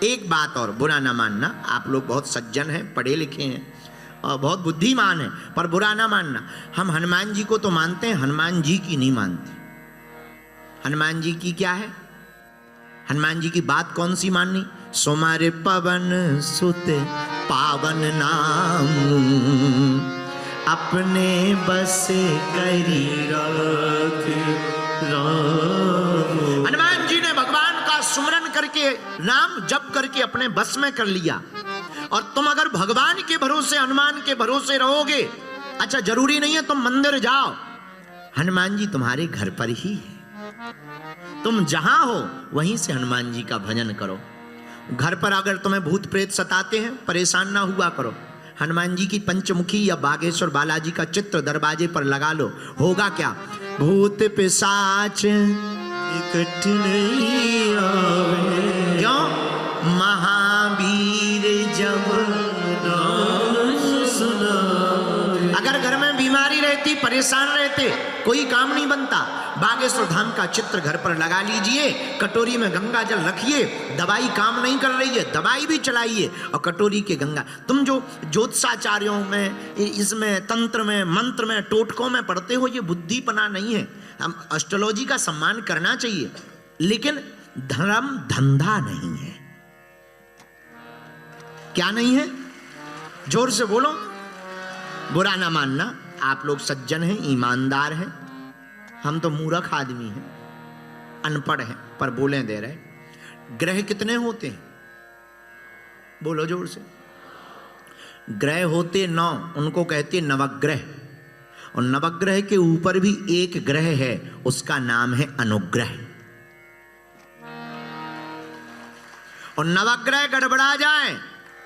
एक बात और, बुरा ना मानना, आप लोग बहुत सज्जन हैं, पढ़े लिखे हैं और बहुत बुद्धिमान हैं, पर बुरा ना मानना। हम हनुमान जी को तो मानते हैं, हनुमान जी की नहीं मानते। हनुमान जी की क्या है? हनुमान जी की बात कौन सी माननी? सोमारे पवन सुत पावन नाम, अपने बस करी राख राम। हनुमान जी ने भगवान का सुमरन करके, नाम जप करके अपने बस में कर लिया। और तुम अगर भगवान के भरोसे, हनुमान के भरोसे रहोगे, अच्छा जरूरी नहीं है तुम मंदिर जाओ, हनुमान जी तुम्हारे घर पर ही है। तुम जहां हो वहीं से हनुमान जी का भजन करो। घर पर अगर तुम्हें भूत प्रेत सताते हैं, परेशान ना हुआ करो, हनुमान जी की पंचमुखी या बागेश्वर बालाजी का चित्र दरवाजे पर लगा लो। होगा क्या? भूत पिशाच इकट्ठ नहीं आवे, क्यों? महावीर जब नाम सुना। अगर घर में बीमारी रहती, परेशान रहते, कोई काम नहीं बनता, बागेश्वर धाम का चित्र घर पर लगा लीजिए, कटोरी में गंगा जल रखिए। दवाई काम नहीं कर रही है, दवाई भी चलाइए और कटोरी के गंगा। तुम जो ज्योतिषाचार्यों में, इसमें तंत्र में, मंत्र में, टोटकों में पढ़ते हो, ये बुद्धिपना नहीं है। हम एस्ट्रोलॉजी का सम्मान करना चाहिए, लेकिन धर्म धंधा नहीं है। क्या नहीं है? जोर से बोलो। बुरा ना मानना, आप लोग सज्जन हैं, ईमानदार हैं, हम तो मूर्ख आदमी हैं, अनपढ़ हैं, पर बोले दे रहे। ग्रह कितने होते हैं? बोलो जोर से। ग्रह होते 9, उनको कहते नवग्रह। और नवग्रह के ऊपर भी एक ग्रह है, उसका नाम है अनुग्रह। और नवग्रह गड़बड़ा जाए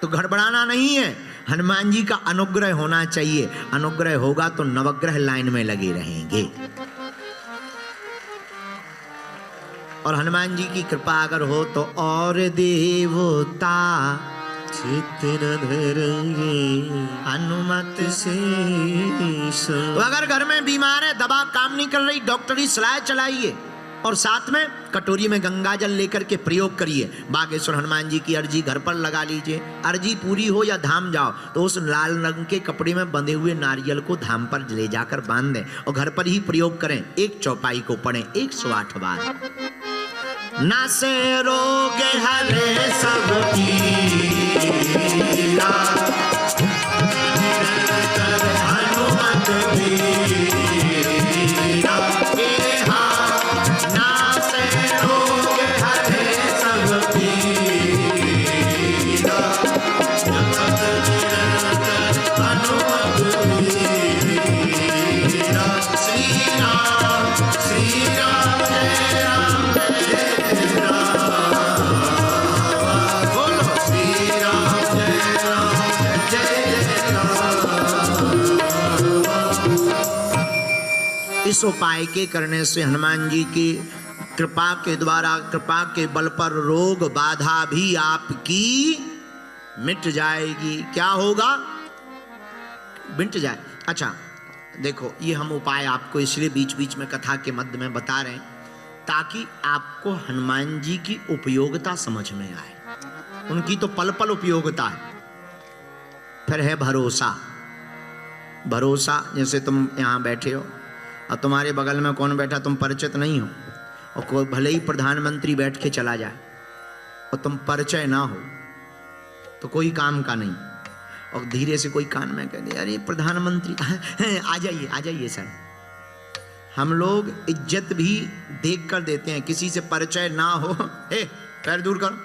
तो गड़बड़ाना नहीं है, हनुमान जी का अनुग्रह होना चाहिए। अनुग्रह होगा तो नवग्रह लाइन में लगे रहेंगे। और हनुमान जी की कृपा अगर हो तो और देवता चित्त न धरेंगे अनुमत से। तो अगर घर में बीमार है, दवा काम नहीं कर रही, डॉक्टरी सलाह चलाइए और साथ में कटोरी में गंगा जल लेकर के प्रयोग करिए। बागेश्वर हनुमान जी की अर्जी घर पर लगा लीजिए। अर्जी पूरी हो या धाम जाओ तो उस लाल रंग के कपड़े में बंधे हुए नारियल को धाम पर ले जाकर बांध दें और घर पर ही प्रयोग करें। एक चौपाई को पढ़ें 108 बार। ना से रोग हरे सब पीरा, हनुमत वीरा। ना से रोग हरे सब पीरा, हनुमत वीरा। श्री राम जय राम इस उपाय के करने से हनुमान जी की कृपा के द्वारा, कृपा के बल पर रोग बाधा भी आपकी मिट जाएगी। क्या होगा? मिट जाए। अच्छा देखो, ये हम उपाय आपको इसलिए बीच बीच में कथा के मध्य में बता रहे हैं ताकि आपको हनुमान जी की उपयोगिता समझ में आए। उनकी तो पल पल उपयोगिता है। फिर है भरोसा। भरोसा, जैसे तुम यहाँ बैठे हो और तुम्हारे बगल में कौन बैठा तुम परिचित नहीं हो, और कोई भले ही प्रधानमंत्री बैठ के चला जाए और तुम परिचय ना हो तो कोई काम का नहीं, और धीरे से कोई कान में कह दे अरे प्रधानमंत्री आ जाइए सर। हम लोग इज्जत भी देख कर देते हैं। किसी से परिचय ना हो, हे पैर दूर करो,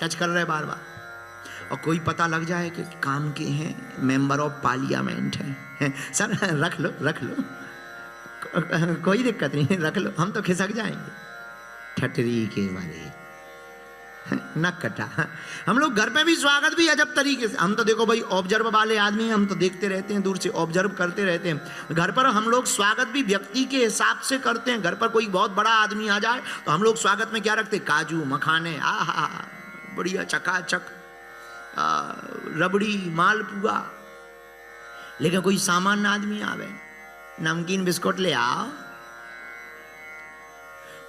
टच कर रहे बार बार, और कोई पता लग जाए कि काम के हैं, मेंबर ऑफ पार्लियामेंट हैं, सर रख लो कोई दिक्कत नहीं, रख लो, हम तो खिसक जाएंगे। ठटरी के वाले न कटा। हम लोग घर पे भी स्वागत भी अजब तरीके से, हम तो देखो भाई ऑब्जर्व वाले आदमी हैं, हम तो देखते रहते हैं, दूर से ऑब्जर्व करते रहते हैं। घर पर हम लोग स्वागत भी व्यक्ति के हिसाब से करते हैं। घर पर कोई बहुत बड़ा आदमी आ जाए तो हम लोग स्वागत में क्या रखते? काजू मखाने, आहा बढ़िया चकाचक, रबड़ी मालपुआ। लेकिन कोई सामान्य आदमी आवे, नमकीन बिस्कुट ले आओ,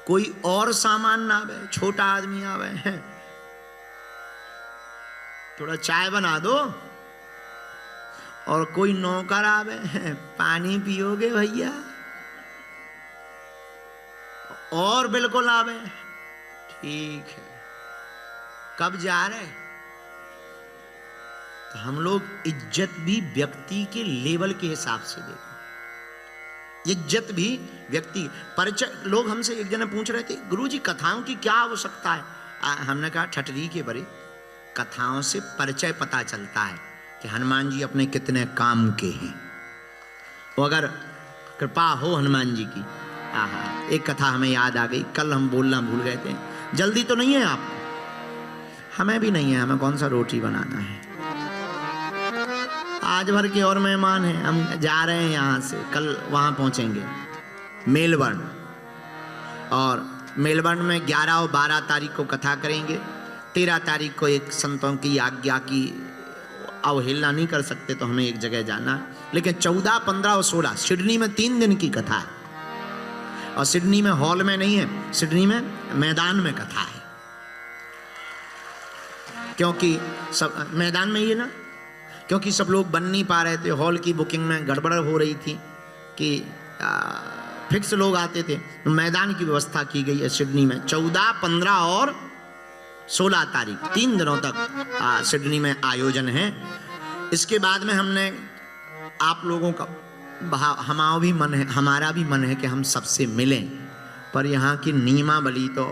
कोई और सामान ना आवे, छोटा आदमी आवे है थोड़ा चाय बना दो। और कोई नौकर आवे, पानी पियोगे भैया? और बिल्कुल आवे, ठीक है, कब जा रहे? तो हम लोग इज्जत भी व्यक्ति के लेवल के हिसाब से देखें। इज्जत भी व्यक्ति परिचय। लोग हमसे एक जने पूछ रहे थे, गुरुजी कथाओं की क्या आवश्यकता है? हमने कहा ठटरी के बड़े कथाओं से परिचय पता चलता है कि हनुमान जी अपने कितने काम के हैं। वो अगर कृपा हो हनुमान जी की। एक कथा हमें याद आ गई, कल हम बोलना भूल गए थे। जल्दी तो नहीं है आपको? हमें भी नहीं है, हमें कौन सा रोटी बनाना है। आज भर के और मेहमान हैं, हम जा रहे हैं यहाँ से, कल वहाँ पहुँचेंगे मेलबर्न। और मेलबर्न में 11 और 12 तारीख को कथा करेंगे। 13 तारीख को एक संतों की आज्ञा की अवहेलना नहीं कर सकते, तो हमें एक जगह जाना है। लेकिन 14, 15 और 16 सिडनी में 3 दिन की कथा है। और सिडनी में हॉल में नहीं है, सिडनी में मैदान में कथा है। क्योंकि सब मैदान में ही है ना, क्योंकि सब लोग बन नहीं पा रहे थे। हॉल की बुकिंग में गड़बड़ हो रही थी कि फिक्स लोग आते थे, तो मैदान की व्यवस्था की गई है सिडनी में। 14, 15 और 16 तारीख 3 दिनों तक सिडनी में आयोजन है। इसके बाद में हमने आप लोगों का हमारा भी मन है कि हम सबसे मिलें, पर यहाँ की नियमावली तो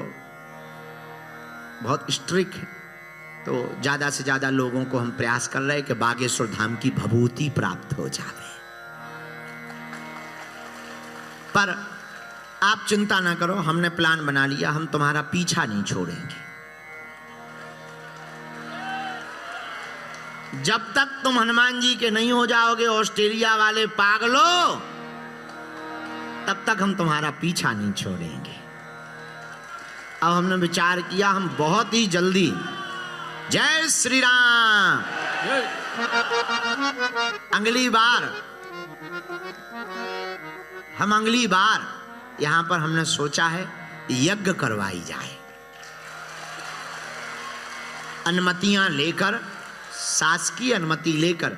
बहुत स्ट्रिक्ट है। तो ज़्यादा से ज़्यादा लोगों को हम प्रयास कर रहे हैं कि बागेश्वर धाम की भभूति प्राप्त हो जाए। पर आप चिंता ना करो, हमने प्लान बना लिया, हम तुम्हारा पीछा नहीं छोड़ेंगे। जब तक तुम हनुमान जी के नहीं हो जाओगे ऑस्ट्रेलिया वाले पागलों, तब तक हम तुम्हारा पीछा नहीं छोड़ेंगे। अब हमने विचार किया, हम बहुत ही जल्दी, जय श्री राम, अगली बार यहां पर हमने सोचा है यज्ञ करवाई जाए। अनुमतियां लेकर, शासकीय अनुमति लेकर,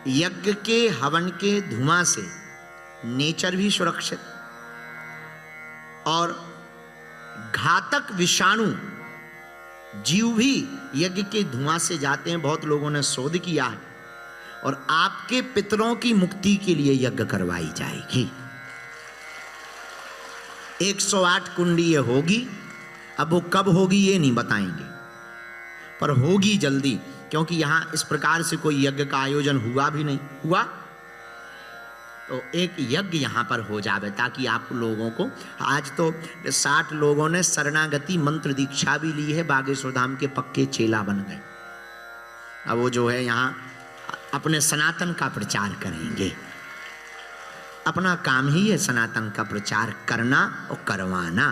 यज्ञ के हवन के धुआं से नेचर भी सुरक्षित और घातक विषाणु जीव भी यज्ञ के धुआं से जाते हैं। बहुत लोगों ने शोध किया है। और आपके पितरों की मुक्ति के लिए यज्ञ करवाई जाएगी। 108 कुंडी ये होगी। अब वो कब होगी ये नहीं बताएंगे, पर होगी जल्दी, क्योंकि यहाँ इस प्रकार से कोई यज्ञ का आयोजन हुआ भी नहीं हुआ। तो एक यज्ञ यहाँ पर हो जाए, ताकि आप लोगों को, आज तो 60 लोगों ने शरणागति मंत्र दीक्षा भी ली है, बागेश्वर धाम के पक्के चेला बन गए। अब वो जो है यहाँ अपने सनातन का प्रचार करेंगे। अपना काम ही है सनातन का प्रचार करना और करवाना।